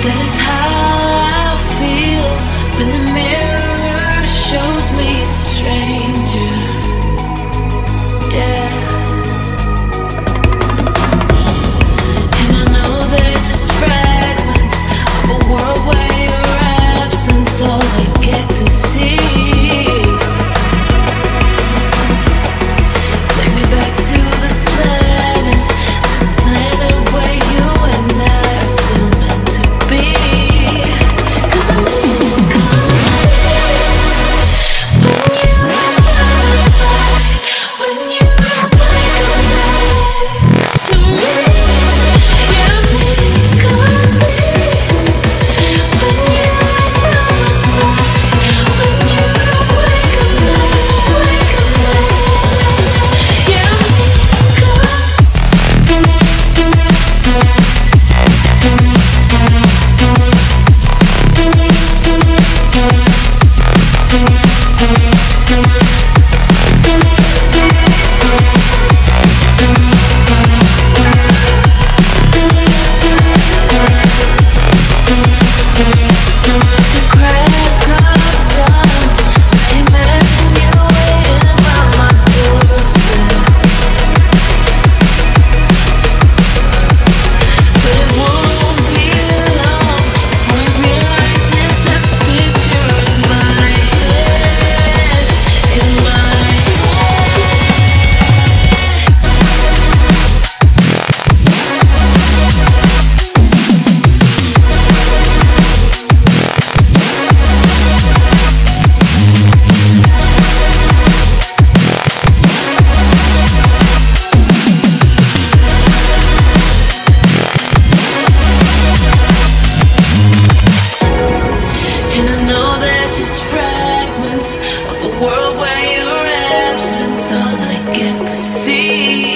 That is how I feel when the mirror shows me a stranger. Yeah. And I know they're just fragments of a world where your absence all I get to see. Take me back to the planet where you and I are still meant to be. 'Cause I'm in when you are by my side, when you are next to me. Yeah, I'm in when you are by my side, when you are wake up yeah, the crack of dawn, I imagine you waiting by my doorstep. But it won't be long before I realize it's a picture in my head, in my And I know they're just fragments of a world where your absence all I get to see.